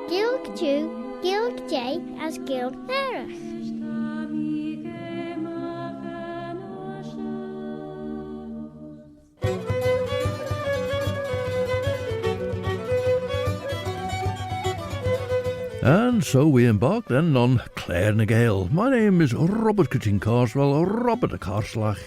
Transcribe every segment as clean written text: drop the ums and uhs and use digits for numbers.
Gilg Jew, Gilg J as Gilg Nerach. And so we embark then on Clare na Gael. My name is Robert Cutting Carswell, Robert a Carslach.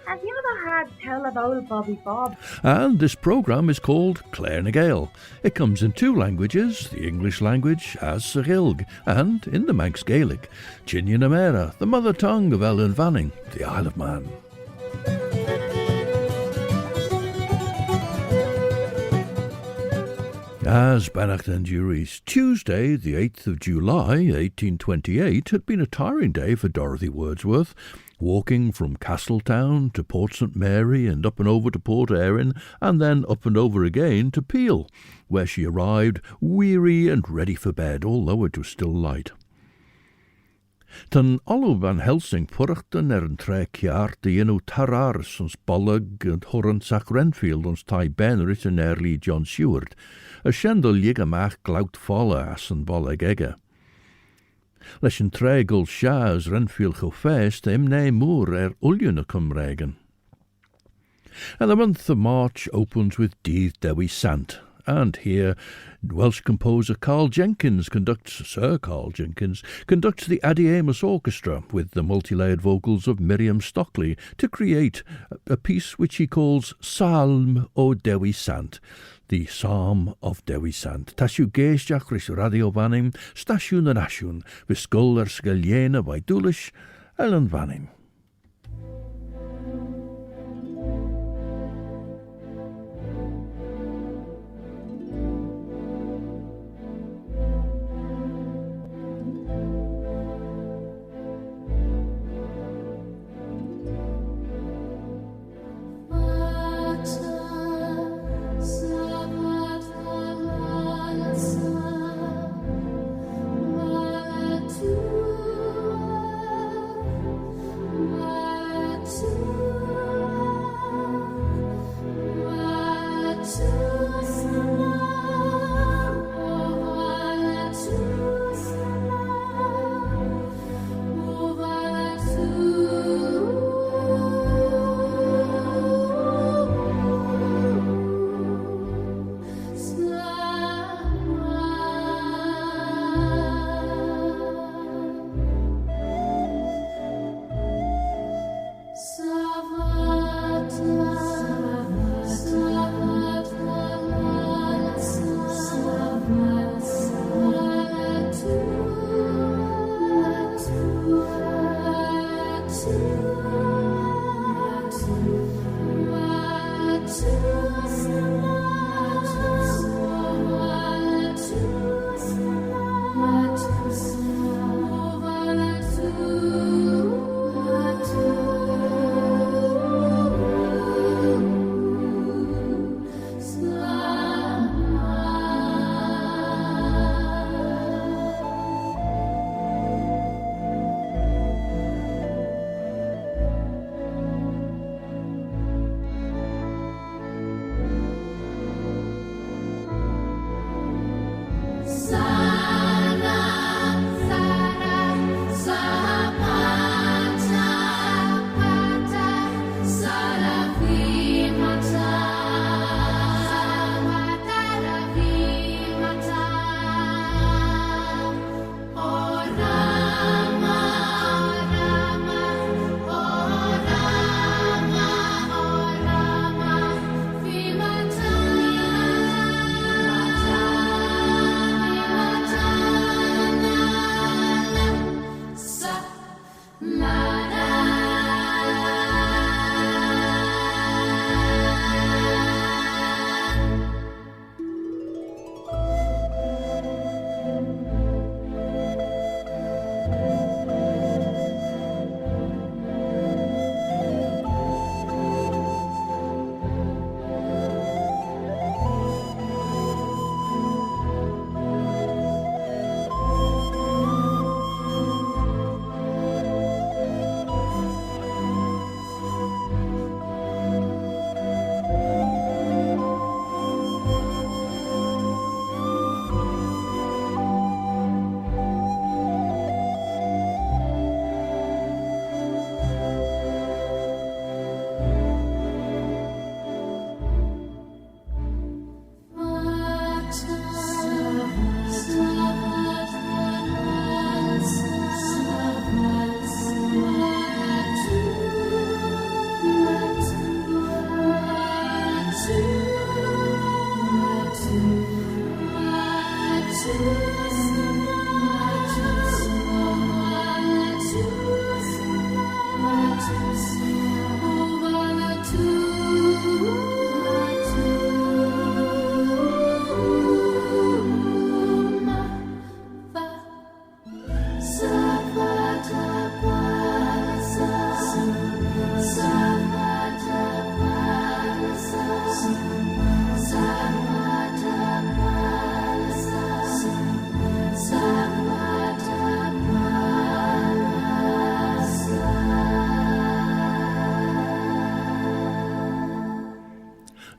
Have you ever had Tell of Old Bobby Bob? And this programme is called Clare na Gael. It comes in two languages, the English language as Sgilg, and in the Manx Gaelic, Chine na Mera, the mother tongue of Ellen Vanning, the Isle of Man. As Bannacht and Juries, Tuesday, the 8th of July, 1828, had been a tiring day for Dorothy Wordsworth, walking from Castletown to Port St Mary and up and over to Port Erin, and then up and over again to Peel, where she arrived weary and ready for bed, although it was still light. Tan olw van Helsing pwrchten an tre ciart enw tarars ons bolleg and horrensach Renfield ons tai benrit yn early John Seward, a shendel lig amach glaut folle as yn bolleg ege. Leis yn tre gol sias Renfield chofest ne môr ulion y Cymregen. And the month of March opens with Dydd Dewi Sant, and here Welsh composer Jenkins conducts the ADIEMUS orchestra with the multi-layered vocals of Miriam Stockley to create a piece which he calls Salm o Dewi Sant, the Psalm of Dewi Sant. Tashu geisjach rys radio vanim, stasiwn yn asiwn, visgol sgaliena by Dúlish, Ellen vanim.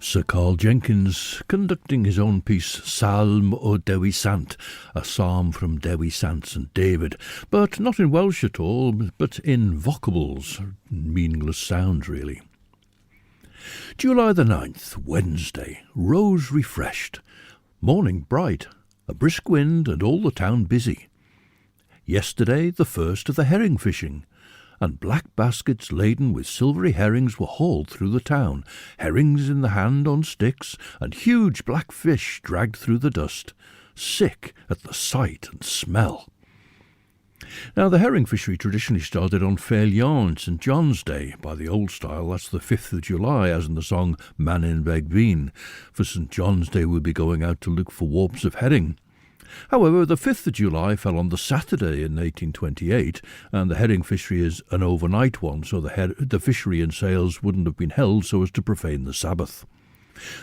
Sir Karl Jenkins conducting his own piece Salm o Dewi Sant, a psalm from Dewi, Sant and David, but not in Welsh at all, but in vocables, meaningless sounds really. July the 9th, Wednesday, rose refreshed, morning bright, a brisk wind and all the town busy. Yesterday the first of the herring fishing, and black baskets laden with silvery herrings were hauled through the town, herrings in the hand on sticks, and huge black fish dragged through the dust, sick at the sight and smell. Now the herring fishery traditionally started on Meayll, St John's Day, by the old style, that's the 5th of July, as in the song Man in Begbeen. For St John's Day we'll be going out to look for warps of herring. However, the 5th of July fell on the Saturday in 1828, and the herring fishery is an overnight one, so the fishery and sales wouldn't have been held so as to profane the Sabbath.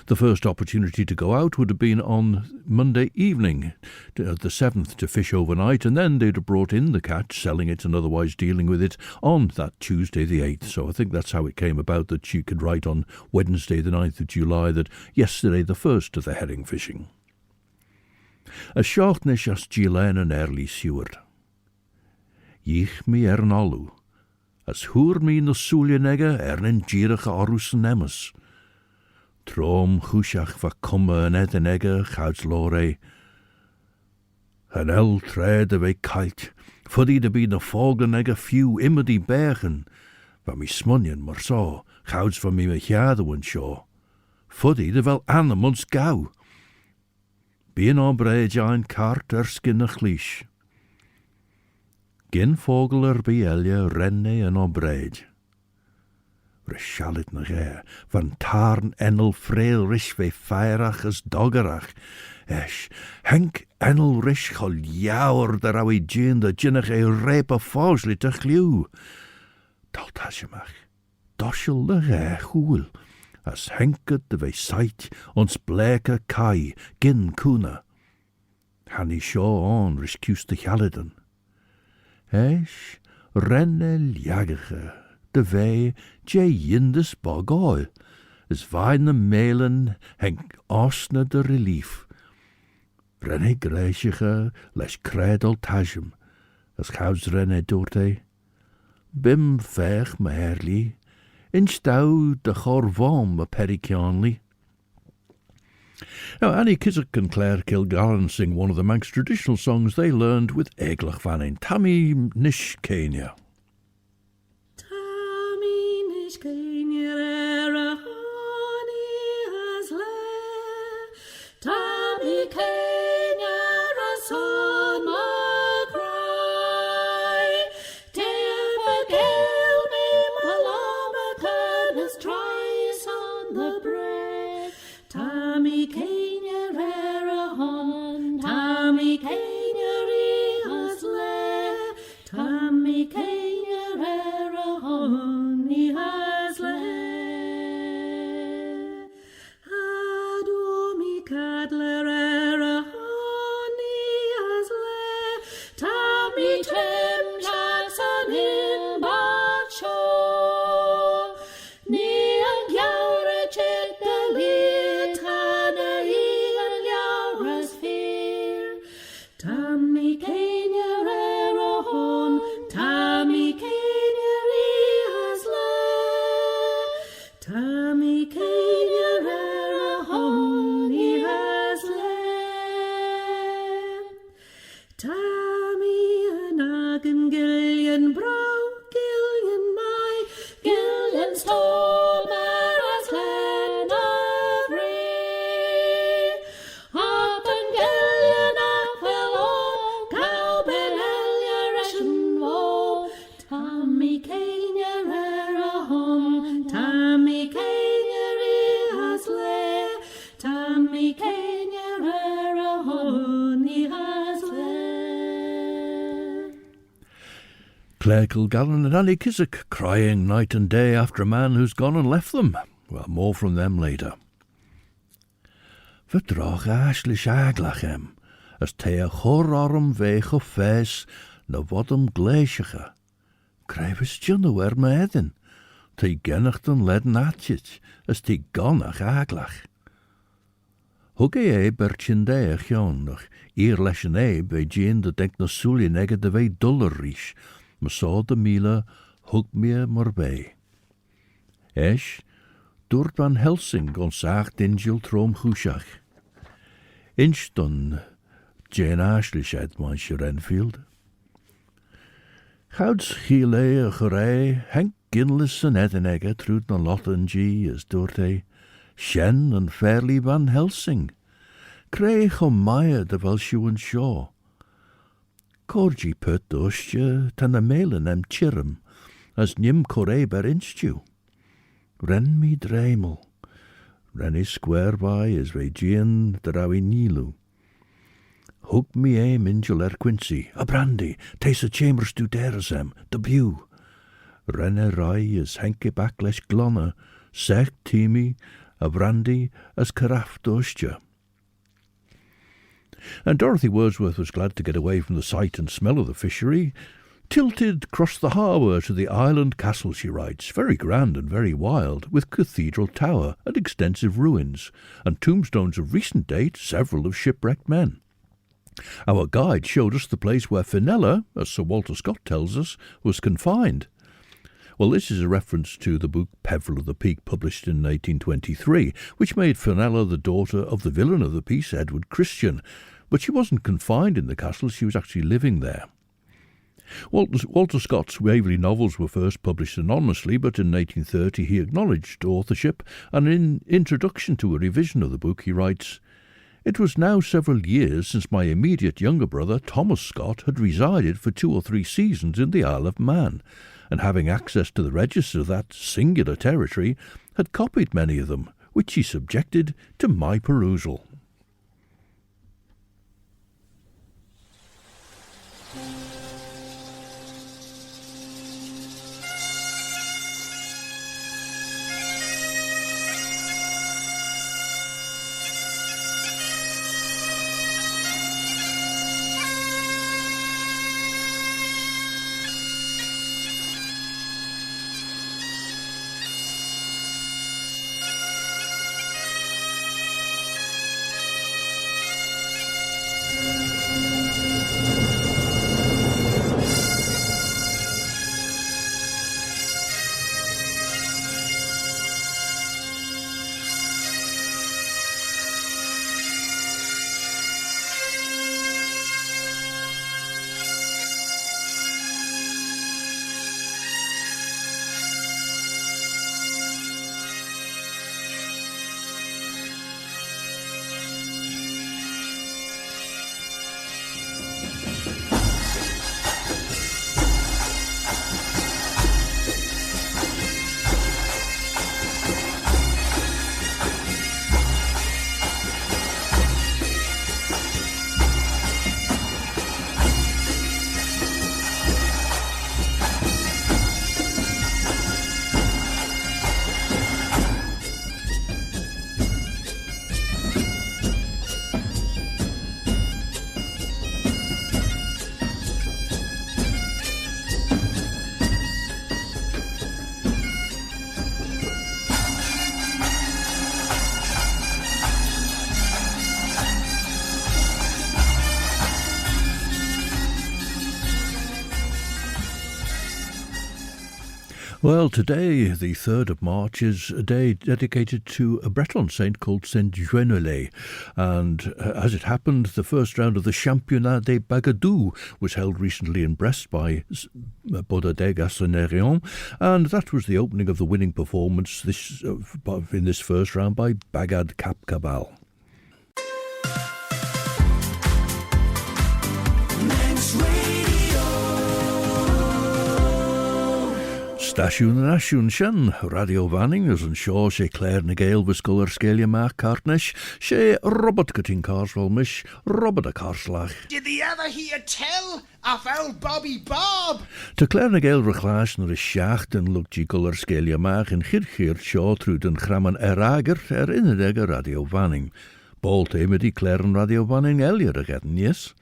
The first opportunity to go out would have been on Monday evening, the 7th, to fish overnight, and then they'd have brought in the catch, selling it and otherwise dealing with it on that Tuesday the 8th. So I think that's how it came about that she could write on Wednesday the 9th of July that yesterday the first of the herring fishing. A short nish as giaull an early siwr. Ich mi an olw, as hŵr mi no súlianega an gyrach orws yn emus. Trom chwsiach va cumma an edenega chauds lore. An el tred of a kite, fuddy de be no foganega few imedy bergen, va mi smunion mar so, chauds va mi me chiadwan shaw. Fuddy de vel animals gau. Bíon á breid ein cart skin a chlís. Gin fogel bí eile renne an á breid. Rishalit na ghair, van tarn enel frail rish ve feirach as doggerach. Esh, henk enel rish chol jaur der awi gin da ginnach reep a fawsli te chliw. Daltashimach, doshel na ghair chŵl. As henket de ve sight ons bleke kai gin kuna. Hanny shaw on riscus de chaladan. Esh, renne ljagige, de ve jay yindes bog oil, as vine the Meayll henk osna de relief. Renne græsige les credel tajum, as chouds renne dorte. Bim fech me herli, in stau de chorvom a pericanly. Now, Annie Kissack and Clare Kilgallon sing one of the Manx traditional songs they learned with Eiglach van in Tammy nish keayney. Tammy nish keayney a honey has le. Tammy keayney a son ma cry. Dear Gael me malama has tries on the bread. Tammy keayney a hon. Tammy keayney has le. Tammy keayney a honey has le. Adomi cadler a honey has le. Tammy trim Jackson in Bacho. Ni and Yaura check the lit and Yaura's fear. Tammy keayney a hon. Tammy keayney has le. Tammy keayney a honey has le. Tammy an agan gillian brow, gillian my, gillian stormer as hen of ray. Up and gillian up CLARE KILGALLON and Annie Kissack crying night and day after a man who's gone and left them. Well, more from them later. Verdrach ashley shaglachem, as te a chor orm veich of fes, na vodum glaciacha. Krijvis junno me edin, te gennachten ledden atjit, as te gonnach aglach. Hugge berchindeach jonach, eer leshen bij jeen de denk na soelie negge de wei duller riech, maar so de Meayll hug me maar bij. Esch, door van Helsing ons zaag dinjil troom goeshach. Instun, Jane Ashley shed manche Renfield. Gouds giele gerij, Henk Ginlis en Edinegge truut na Lotten G as Dorothy, Shen en Fairly van Helsing. Kreeg om Maya de Welshu en Shaw. Corgi put dostje tan a Meayll em chirum, as nim corre ber instu. Ren mi dreimel. Renny square by as Regian drawi nilu. Hug me aim ingel Quincy, a brandy, taste a chambers do deresem, the bew. Renne rai as henke backlash glonna, sech timi, a brandy as caraff dostje. And Dorothy Wordsworth was glad to get away from the sight and smell of the fishery. Tilted across the harbour to the island castle, she writes, very grand and very wild, with cathedral tower and extensive ruins, and tombstones of recent date, several of shipwrecked men. Our guide showed us the place where Fenella, as Sir Walter Scott tells us, was confined. Well, this is a reference to the book Peveril of the Peak, published in 1823, which made Fenella the daughter of the villain of the piece, Edward Christian, but she wasn't confined in the castle, she was actually living there. Walter Scott's Waverley novels were first published anonymously, but in 1830 he acknowledged authorship, and in introduction to a revision of the book he writes, "It was now several years since my immediate younger brother, Thomas Scott, had resided for 2 or 3 seasons in the Isle of Man, and having access to the register of that singular territory, had copied many of them, which he subjected to my perusal." Well, today, the 3rd of March, is a day dedicated to a Breton saint called Saint Jeanolay. And as it happened, the first round of the Championnat des Bagadous was held recently in Brest by Bodadeg-Assenerion, and that was the opening of the winning performance in this first round by BAGAD CAP CAVAL. Stasiwn yn asiwn sian, radio fanning as yn sio se Claare na Gael fysgol sgelia mach cartnish, se Robert gytyn cars fel mish, Robert a carslach. Did the other hear tell of old Bobby Bob? Ta Claare na Gael rechlaas naar de schacht en lukt gol sgelia mach en chirchir sio trwy den chraman erager inedege radio vanning. Bolt met die Claare radio vanning eljer again, yes?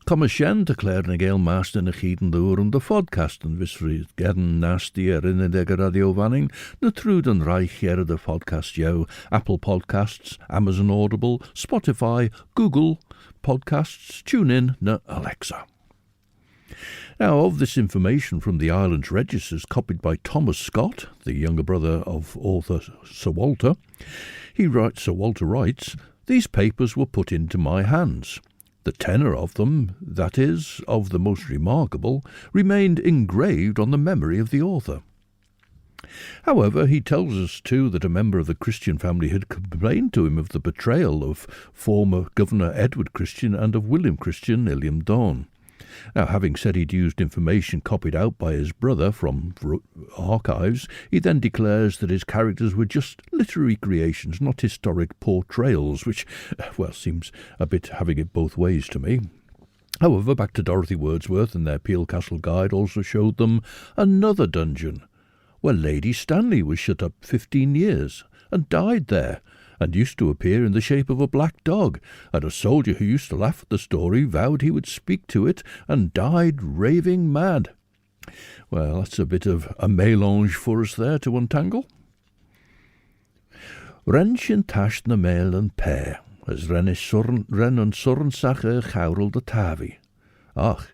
Kom eens jen te Claare na Gael maast in de gieten door om de podcasten wisfried gedden nasty in de radio vanning, de truden reich de podcast jou, Apple Podcasts, Amazon Audible, Spotify, Google Podcasts, tune in na Alexa. Now, of this information from the Islands Registers copied by Thomas Scott, the younger brother of author Sir Walter, Sir Walter writes, these papers were put into my hands. The tenor of them, that is, of the most remarkable, remained engraved on the memory of the author. However, he tells us too that a member of the Christian family had complained to him of the betrayal of former Governor Edward Christian and of William Christian, Illiam Dawn. Now, having said he'd used information copied out by his brother from archives, he then declares that his characters were just literary creations, not historic portrayals, which, well, seems a bit having it both ways to me. However, back to Dorothy Wordsworth and their Peel Castle guide also showed them another dungeon, where Lady Stanley was shut up 15 years and died there, and used to appear in the shape of a black dog, and a soldier who used to laugh at the story vowed he would speak to it, and died raving mad. Well, that's a bit of a mélange for us there to untangle. Rensin tasht na Meayll and Pear, as ren an surn sache chaurel de tavi. Ach,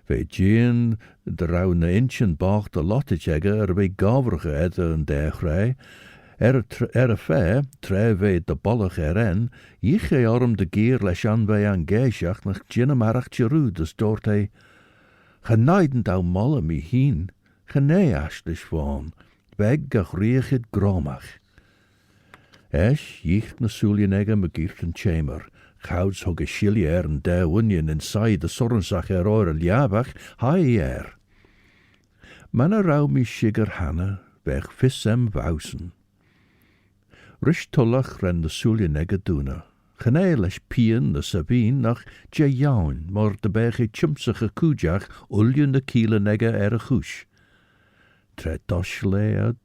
ve jean de rau na inchen bach de lottechegge be gavrige edde en dergrij, a fair, tre de bollach en, jiche arm de geer leis an an geisach nach ginnamarach tjeru des dort geneiden dau molle mi hien, gene aslich vaan, weg gach riechid gromach. Jicht na suljenegge me gierten chamber, gouds hogge shillier en der union inside de sorrensach oire liabach, hai Manna rau mi shiger hanne, weg fissem wausen. Rish tullach ren de suljenegge duna. Gene leis pien na Sabine nach giaull, maar de berge chumsige kujach uljen de kielenegge a chush. Tre doshlead,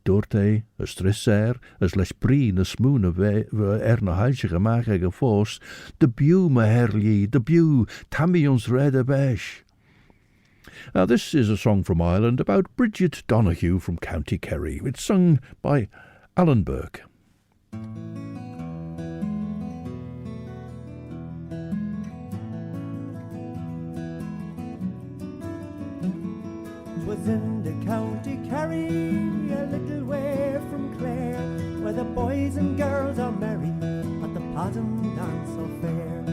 doorte, as trisser, as leis brie na smoene na huisige maagige fos, de bew me herlie, de bew, tammy ons redde besh. Now, this is a song from Ireland about Bridget Donaghue from County Kerry. It's sung by Alan Burke. Was in the County Kerry, a little way from Clare, where the boys and girls are merry at the pattern dance so fair.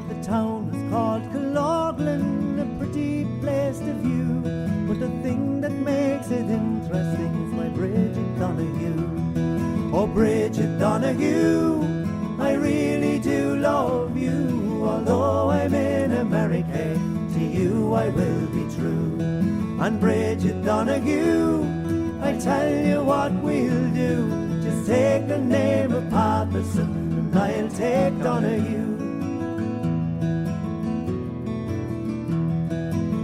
The town is called Kilgallonan, a pretty place to view, but the thing that makes it interesting is my Bridget Donaghue. Oh, Bridget Donaghue, I really do love you, although I'm in America, to you I will be true. And Bridget Donaghue, I tell you what we'll do, just take the name of Patterson and I'll take Donaghue.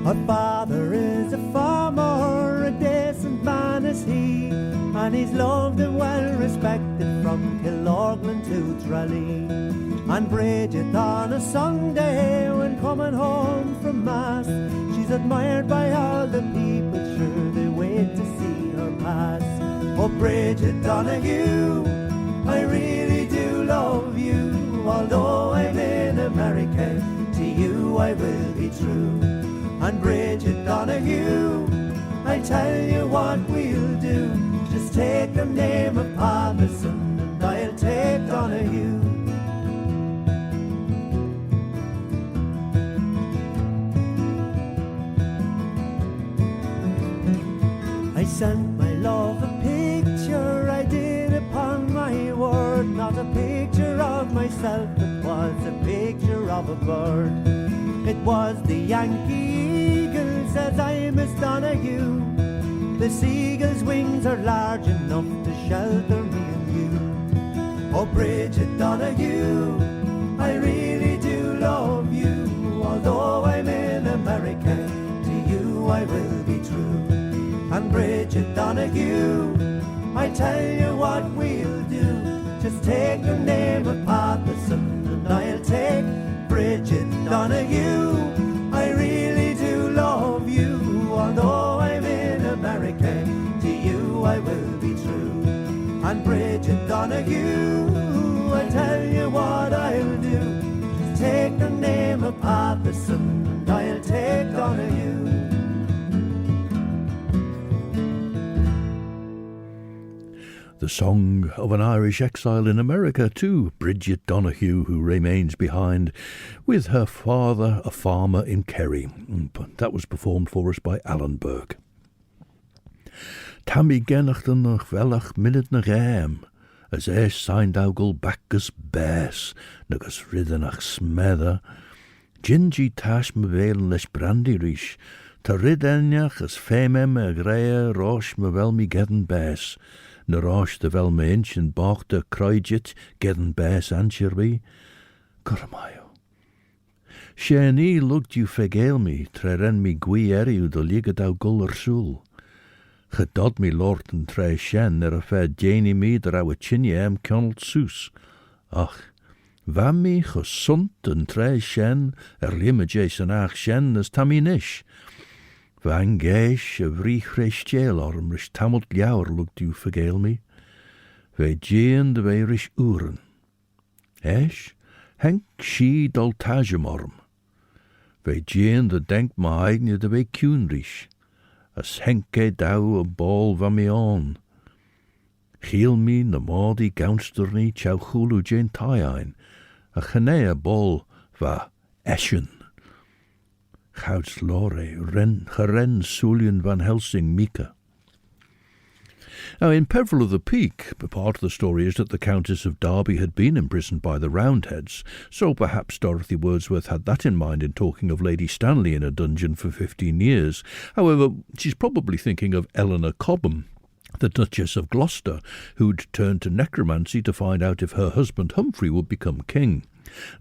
Her father is a farmer, a decent man is he, and he's loved and well respected from Kilgallonan to Tralee. And Bridget on a Sunday when coming home from Mass, she's admired by all the people, sure they wait to see her pass. Oh, Bridget Donaghue, I really do love you, although I'm in America, to you I will be true. And Bridget Donaghue, I tell you what we'll do, just take the name of Patterson and I'll take Donaghue. I sent my love a picture, I did upon my word, not a picture of myself, it was a picture of a bird. It was the Yankee Eagles says I, Miss Donaghue, the seagull's wings are large enough to shelter me and you. Oh, Bridget Donaghue, I really do love you. Although I'm in America, to you I will be true. And Bridget Donaghue, I tell you what we'll do. Just take the name of Patterson and I'll take Bridget Donaghue. I really do love you. Although I'm in America, to you I will be true. And Bridget Donaghue, I tell you what I'll do. Just take the name of Patterson and I'll take Donaghue. The song of an Irish exile in America to Bridget Donaghue, who remains behind with her father, a farmer in Kerry. That was performed for us by Alan Burke. Tammy gennachten noch welach minute na gaim, as sain daugel bacchus bass, nagus riddenach smedder, gingy tash me velen les brandy rish, ta riddenach as femem a greia rosh me wel me gedden bass, na rosh de wel me inch en bach de kruidjet gedden bass ansherby, Cormaio. Shani looked you fegel me, treren me gui eriu de liga daugul soul. Gedod me lord en tre shen a fe Janie me der ouwe chinje connelt soes. Ach, van me gesunt en tre shen limme jason ach shen as tammy nish. Van geish a vrie chresh jail arm rish tamelt jouwer looked you vergeel me. Ve jean de we rish uren. Esh, henk she dol tajem arm. Ve jean de denk ma eigne de we kuun rish. As henke dau a ball van me on. Giel me na maudi gaunsterni chau chulu jen taiain, a chanea ball va eschen. Gouds lore, geren Sulian van Helsing Mika. Now, in Peveril of the Peak, part of the story is that the Countess of Derby had been imprisoned by the Roundheads, so perhaps Dorothy Wordsworth had that in mind in talking of Lady Stanley in a dungeon for 15 years. However, she's probably thinking of Eleanor Cobham, the Duchess of Gloucester, who'd turned to necromancy to find out if her husband Humphrey would become king.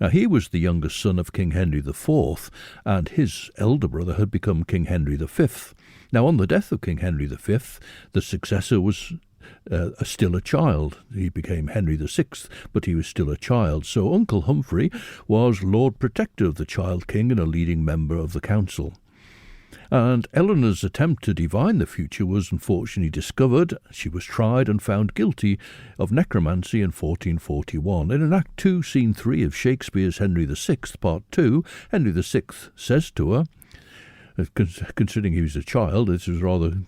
Now, he was the youngest son of King Henry IV, and his elder brother had become King Henry V. Now, on the death of King Henry V, the successor was still a child. He became Henry VI, but he was still a child. So Uncle Humphrey was Lord Protector of the child king and a leading member of the council. And Eleanor's attempt to divine the future was unfortunately discovered. She was tried and found guilty of necromancy in 1441. And in Act 2, Scene 3 of Shakespeare's Henry VI, Part 2, Henry VI says to her, considering he was a child, this was rather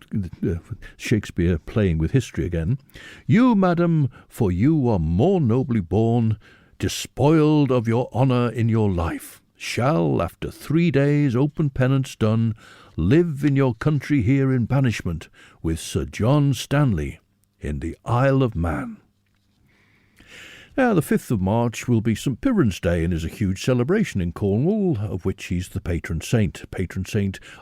Shakespeare playing with history again, "You, madam, for you are more nobly born, despoiled of your honour in your life, shall, after 3 days open penance done, live in your country here in banishment with Sir John Stanley in the Isle of Man." Now, the 5th of March will be St. Piran's Day and is a huge celebration in Cornwall, of which he's the patron saint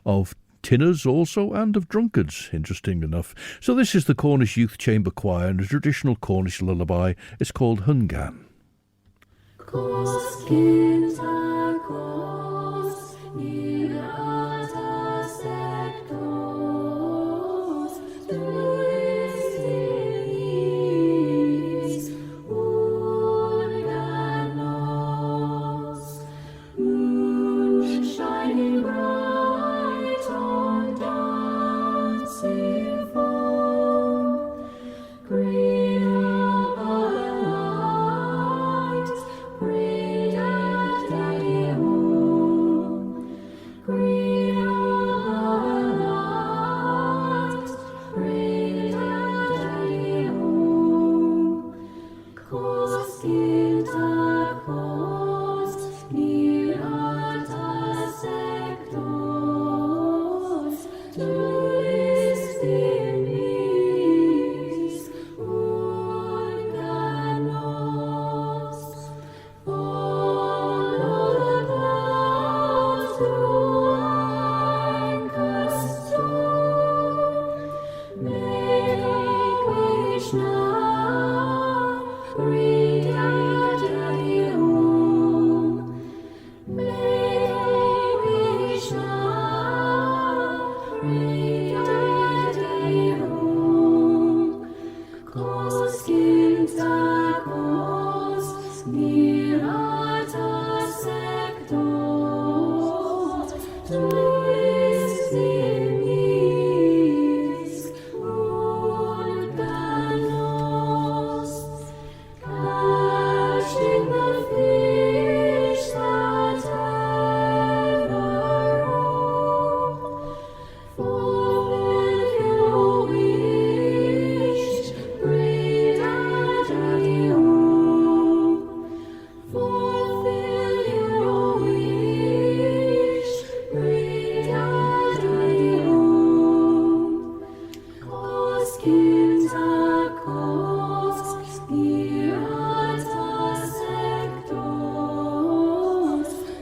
of tinners also and of drunkards, interesting enough. So this is the Cornish Youth Chamber Choir and a traditional Cornish lullaby. It's called Hungan. Green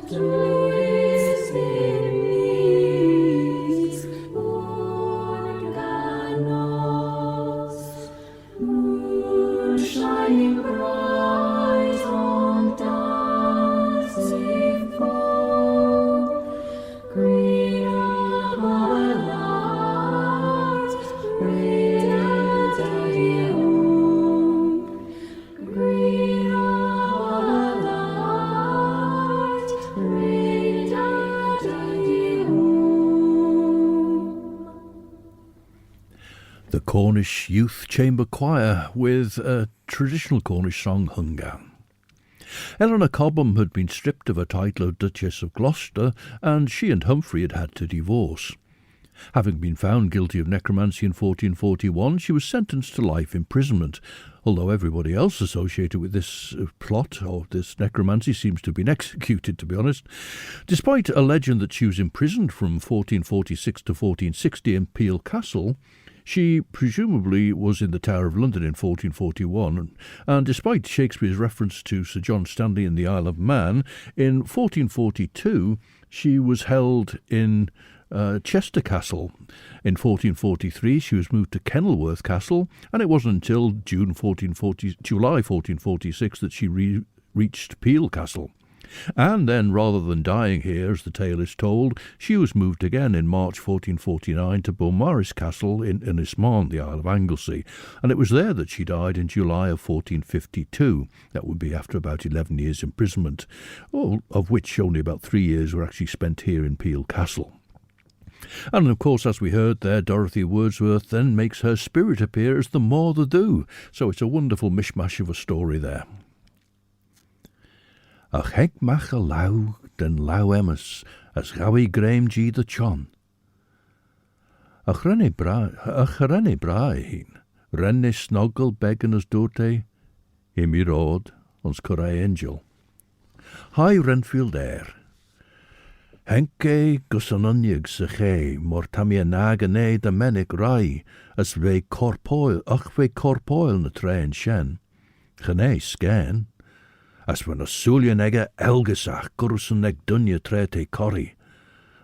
Druis minis, organos, moon shining bright on dancing foam, green of our light, red ADIEMUS, green of our light, red ADIEMUS. The Cornish Youth Chamber Choir with a traditional Cornish song, Hungan. Eleanor Cobham had been stripped of her title of Duchess of Gloucester, and she and Humphrey had had to divorce. Having been found guilty of necromancy in 1441, she was sentenced to life imprisonment, although everybody else associated with this plot or this necromancy seems to have been executed, to be honest. Despite a legend that she was imprisoned from 1446 to 1460 in Peel Castle, she presumably was in the Tower of London in 1441, and despite Shakespeare's reference to Sir John Stanley in the Isle of Man, in 1442 she was held in Chester Castle. In 1443 she was moved to Kenilworth Castle, and it wasn't until July 1446 that she reached Peel Castle. And then, rather than dying here, as the tale is told, she was moved again in March 1449 to Beaumaris Castle in Ismarn, the Isle of Anglesey, and it was there that she died in July of 1452. That would be after about 11 years' imprisonment, of which only about 3 years were actually spent here in Peel Castle. And of course, as we heard there, Dorothy Wordsworth then makes her spirit appear as the More the Do, so it's a wonderful mishmash of a story there. Ach henk mach a lau den lau emmes, as gawi graim G the chon. Ach renne brai heen, renne snoggle beggen as dote, imi rood, ons corai angel. Hi Renfield air. Henke gusanonyig se che, mortamia nagane de menig rai, as ve corpoil na train shen. Gene scan. As van a sulien egge elgesach gursen eg dunje trete corrie.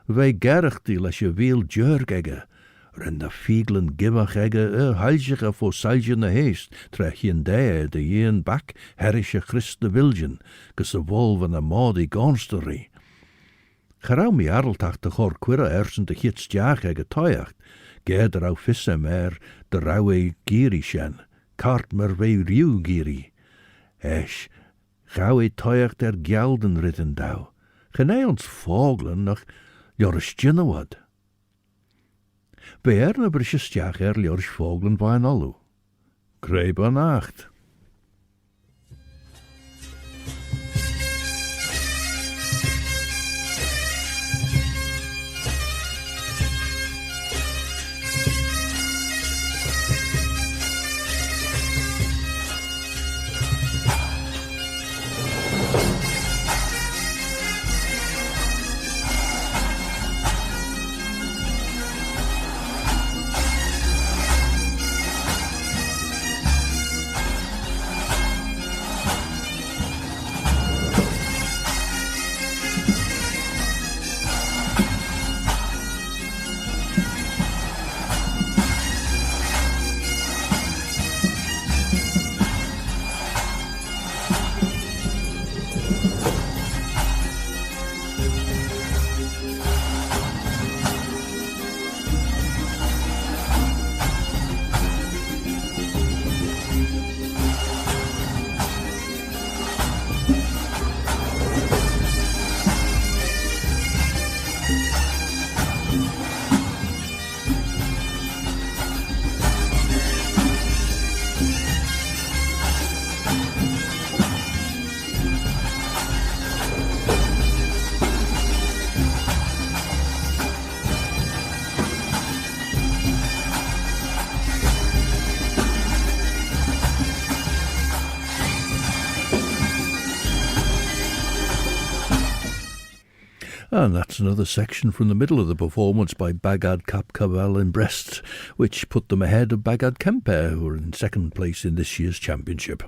Ve gerach die les je wiel jurg egge, ren de fieglen givach egge heilsige voor salje na heest, trech je de jeen bak herrische Christ de wilgen, gus de wol van a maudi gonsterie. Gerau mi arltach de chor quirra ersen de hits jaag egge toiacht, geer er au fisse mer de rauwe giri shen, kart mer ve riu giri. Esch, gauw toiach der gelden ritten dau. Genei ons vogelen nog joris jinnewad. Beerne brisjes stjach joris vogelen bij allu. Greep aan acht. And that's another section from the middle of the performance by BAGAD CAP CAVAL in Brest, which put them ahead of BAGAD Kemper, who are in second place in this year's championship.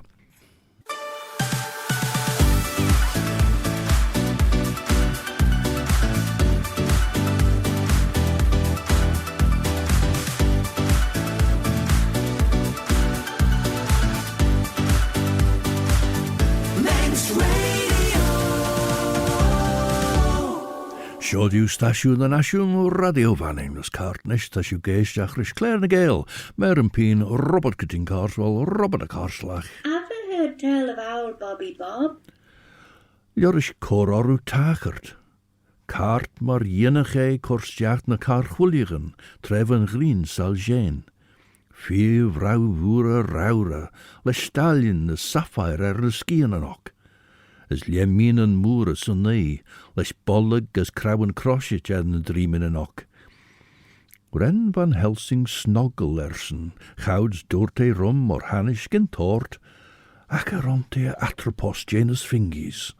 Siodiw stasiwn y nasiwn radio fanning, ys cart nish stasiw geisdiach rys Claare na Gael, mer yn pyn Robert Cytting Carswell, Robert y Carslach. Ever heard tell of old Bobby Bob? Liorish cor orw tachart. Cart mar yenach corstiacht na carchwiligen, trefen green sal jane. Fiw rauw vwra raura, le stallion na sapphire na skiën an ok. As liemin en moeres en nee, les bollig as krauwen croshet en dreamen en ok. Ren van Helsing snoggel ersen, gouds doorte rum or hanisch gen toort, acheronte atropos genus fingies.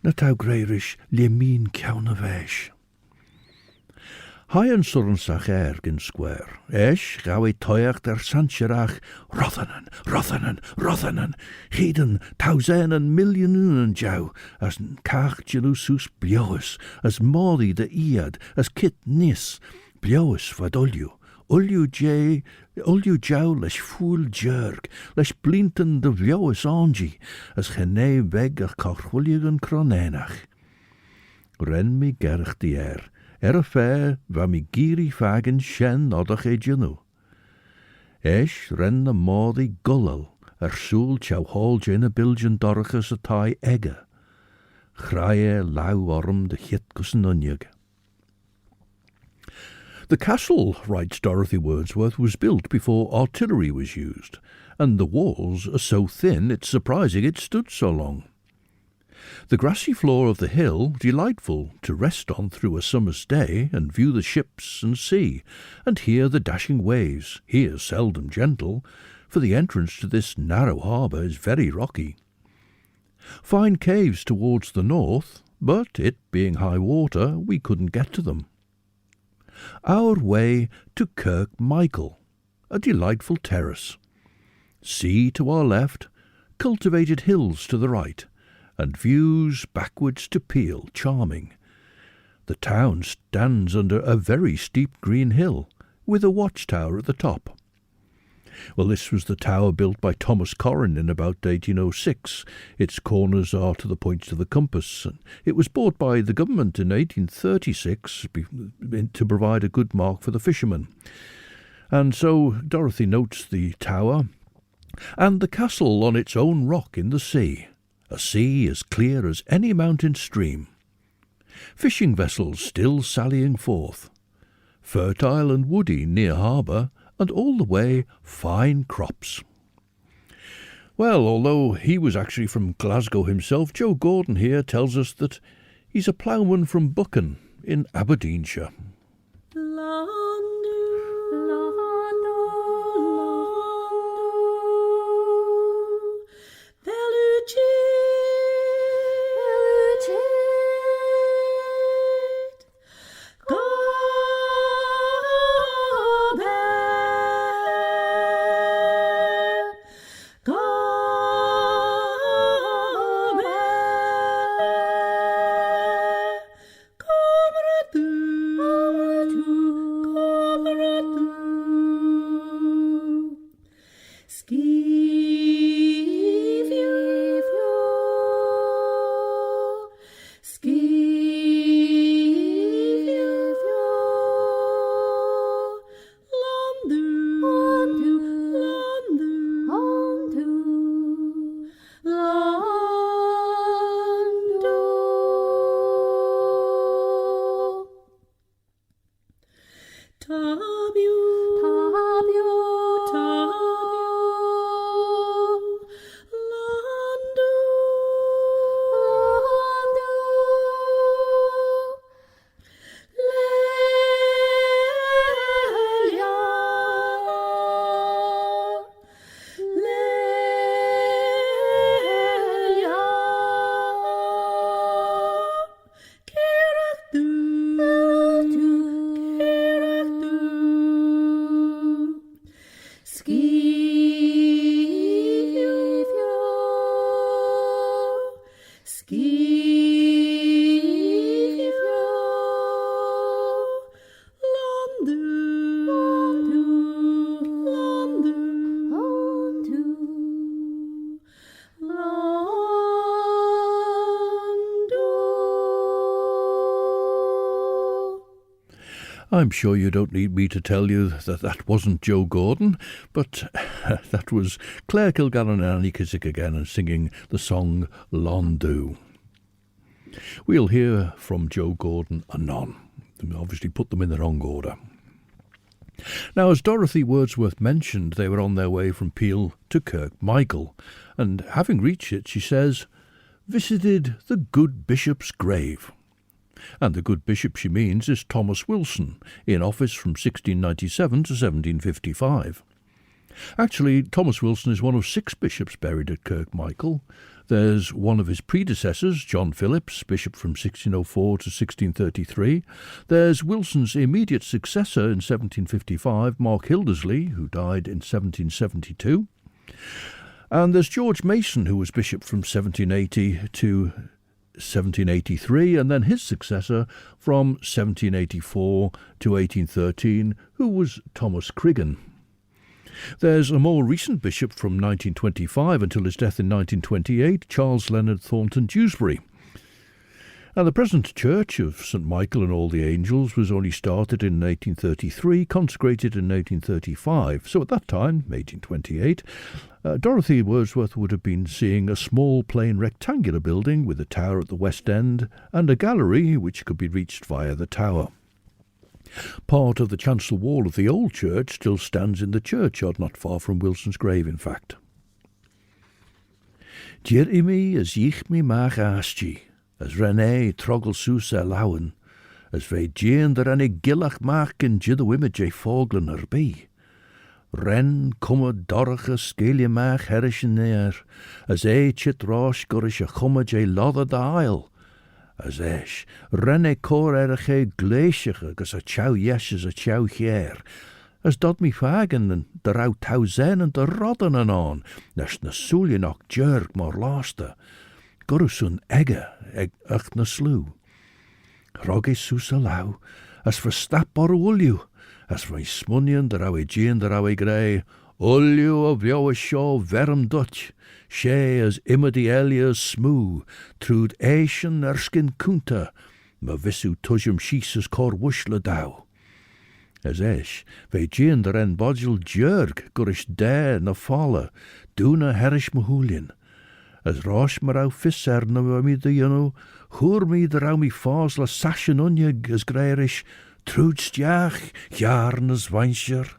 Na tau greirish liemin kjauna vesh. Haien surnsach gen square. Esh, gawe toiach der sancherach, Rothanen, Heden, tausenden millionen jou, as kach gelusus blioes, as modi de iad, as kit nis, blioes vad ulju jou les fool jerk, les blinten de blioes angie, as gene weg ach kachwilligen kronenach. Ren mi gerch die fair va mi giri fagen shen odach jenu. Esh ren na modi gullal, soel chow hol jena bilgen dorchus a tai egge. Chraie lau orm de hitkus nunjug. The castle, writes Dorothy Wordsworth, was built before artillery was used, and the walls are so thin it's surprising it stood so long. The grassy floor of the hill, delightful to rest on through a summer's day and view the ships and sea, and hear the dashing waves, here seldom gentle, for the entrance to this narrow harbour is very rocky. Fine caves towards the north, but it being high water, we couldn't get to them. Our way to Kirk Michael, a delightful terrace. Sea to our left, cultivated hills to the right, and views backwards to Peel, charming. The town stands under a very steep green hill, with a watchtower at the top. Well, this was the tower built by Thomas Corrin in about 1806. Its corners are to the points of the compass. It was bought by the government in 1836 to provide a good mark for the fishermen. And so Dorothy notes the tower, and the castle on its own rock in the sea. A sea as clear as any mountain stream. Fishing vessels still sallying forth. Fertile and woody near harbour, and all the way fine crops. Well, although he was actually from Glasgow himself, Joe Gordon here tells us that he's a ploughman from Buchan in Aberdeenshire. I'm sure you don't need me to tell you that that wasn't Joe Gordon, but that was Clare Kilgallen and Annie Kissack again and singing the song Londu. We'll hear from Joe Gordon anon. We obviously put them in the wrong order. Now, as Dorothy Wordsworth mentioned, they were on their way from Peel to Kirkmichael, and having reached it, she says, visited the good bishop's grave. And the good bishop she means is Thomas Wilson, in office from 1697 to 1755. Actually, Thomas Wilson is one of 6 bishops buried at Kirkmichael. There's one of his predecessors, John Phillips, bishop from 1604 to 1633. There's Wilson's immediate successor in 1755, Mark Hildersley, who died in 1772. And there's George Mason, who was bishop from 1780 to 1783, and then his successor from 1784 to 1813, who was Thomas Criggan. There's a more recent bishop from 1925 until his death in 1928, Charles Leonard Thornton Dewsbury. And the present church of St Michael and All the Angels was only started in 1833, consecrated in 1835. So at that time, 1828, Dorothy Wordsworth would have been seeing a small plain rectangular building with a tower at the west end and a gallery which could be reached via the tower. Part of the chancel wall of the old church still stands in the churchyard, not far from Wilson's grave, in fact. Dir imi as ich mi mach asti, as René trogel sus lawen, as ve jean der ane gillach mach in jidde wimme je foglen erbij. Ren komme dorge skeelje mach herrischen neer, as chit rosh gorish a komme je lodder de aisle. As esh, renne cor erge gleesige, agus a chow yeshes a chow hier. As dod mi fagen en de rauw tauzen en de rodden en on, nes na soelje nog jerk maar laste. Gorusun egge, ach na slew. Rogge soes lauw, as verstap or ulju, as my smunnion de rauwe jean de rauwe grey, ulju of jouwe shaw verm Dutch. She as immedy elia smoo, trud eischen erskin kunta, ma visu tujum sheeses cor wushla dow. As esh, ve jean der en bodgel jerk, gurish dare na falla, duna herish mahulien. As rosh marau fisser na mi de yunu, hoor mi der au mi fas la sashen unyag as greirish, trud stjach, jarn as weinscher.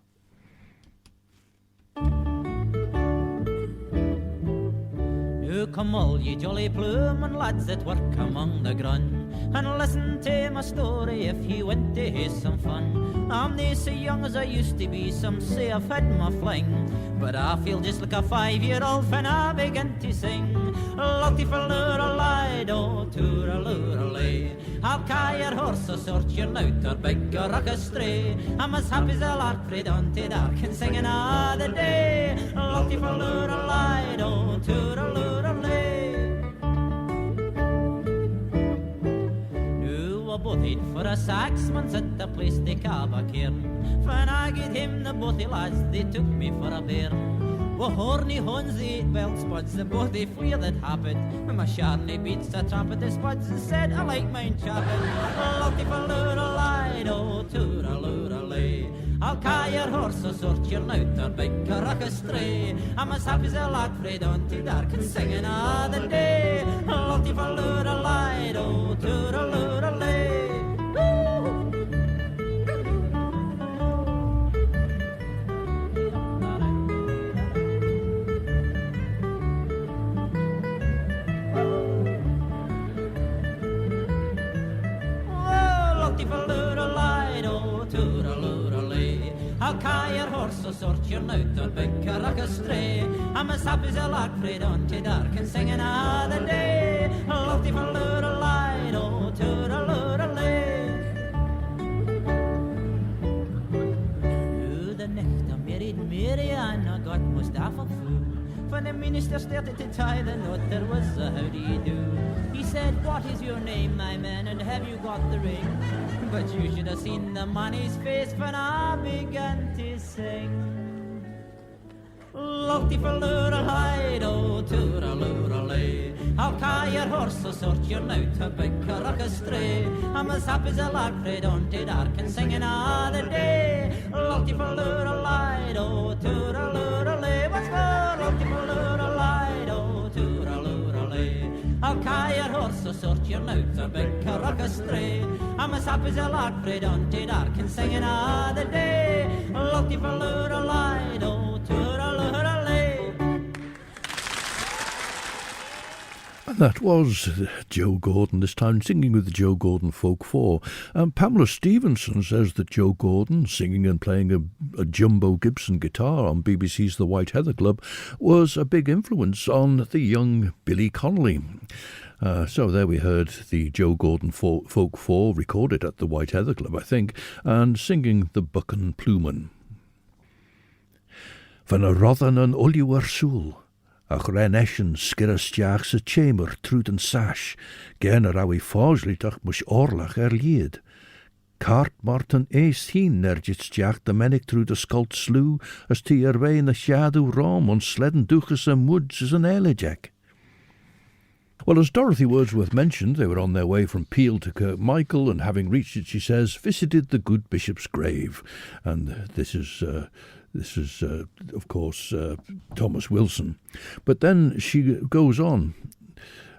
Come all ye jolly plume and lads that work among the grun, and listen to my story if you want to hear some fun. I'm not so young as I used to be, some say I've had my fling, but I feel just like a 5-year-old when I begin to sing. Lottie for lure-a-lido, toor-a-lure-a-lay, I'll carry your horse or sort your nout or beg or rock a stray. I'm as happy as a lark fraid on to dark and sing another day. Lottie for lure-a-lido, toor-a-lure-a-lay. Nu both for a saxman's at the place they call a cairn. When I get him the both lads, they took me for a bairn. Wo horny hones they ate belt spuds, the both they fleer that happened. When my Charlie beats the trumpet, the spuds and said, I like mine chopping. Lottie for lure-a-lido, toor-a-lure-a-lay. I'll carry your horse or sort your nout or beg or rock a stray. I'm as happy as a lark fraid on to dark and sing another day. Lottie for lure-a-lido, toor-a-lure-a-lay. I'll carry your horse or sort your nout or beg or rock a stray. I'm as happy as a lark fraid on to dark and sing another day. Lottie for lure-a-lido, toor-a-lure-a-lay. The necht I married Mary and I got Mustafa through. When the minister started to tie the knot, there was a how do you do. He said, what is your name, my man, and have you got the ring? But you should have seen the man's face when I began to sing. Lottie for lure hide, oh, tooraloo-lay. How ca your horse a sort you're now to big rock a stray. I'm as happy as a lad, Fred, on to dark and singing all the day. Lottie for lure hide, oh, tooraloo-lay. What's more, Lottie for lure hide, oh, tooraloo-lay. How ca your horse a sort you're now to big rock a stray. I'm as happy as a lad, Fred, on to dark and singing all the day. Lottie for lure hide, oh, tooraloo-lay. And that was Joe Gordon, this time singing with the Joe Gordon Folk 4. Pamela Stevenson says that Joe Gordon, singing and playing a jumbo Gibson guitar on BBC's The White Heather Club, was a big influence on the young Billy Connolly. So there we heard the Joe Gordon Folk 4 recorded at the White Heather Club, I think, and singing the Buchan Plumen. Van a roddan an uliwer soul, ach reneshen skirrastiach sa chamber trud an sash, gen a rawi fauslitach mush orlach lied. Cart Martin east heen nergitstiach the menig trud a scult slew, as tea way in the shadow rom on sledden duchas and woods as an elejek. Well, as Dorothy Wordsworth mentioned, they were on their way from Peel to Kirkmichael, and having reached it, she says, visited the good bishop's grave. And this is, of course, Thomas Wilson. But then she goes on.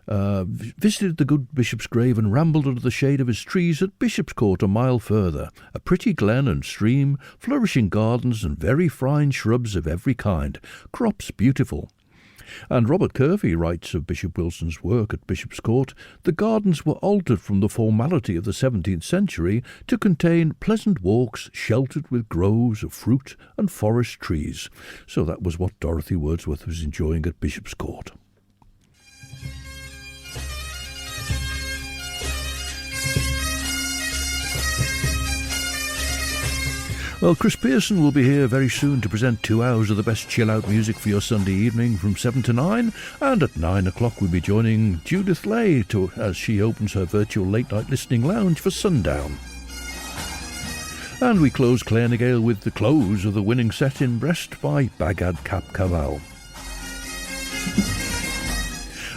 Visited the good bishop's grave and rambled under the shade of his trees at Bishop's Court a mile further, a pretty glen and stream, flourishing gardens and very fine shrubs of every kind, crops beautiful. And Robert Kirby writes of Bishop Wilson's work at Bishop's Court, the gardens were altered from the formality of the 17th century to contain pleasant walks sheltered with groves of fruit and forest trees. So that was what Dorothy Wordsworth was enjoying at Bishop's Court. Well, Chris Pearson will be here very soon to present 2 hours of the best chill-out music for your Sunday evening from 7 to 9, and at 9 o'clock we'll be joining Judith Lay as she opens her virtual late-night listening lounge for sundown. And we close Claare and Gael with the close of the winning set in Brest by BAGAD CAP CAVAL.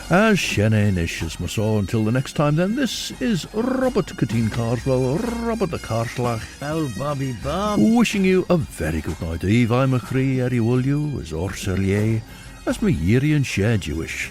As keayney nish as masaw. Until the next time then, this is Robert Cateen Carswell, Robert the Carslach, Foul Bobby Bob. wishing you a very good night. Eve I'm a chree Arrey Laa as Orserlier, as me Yiri and Share Jewish.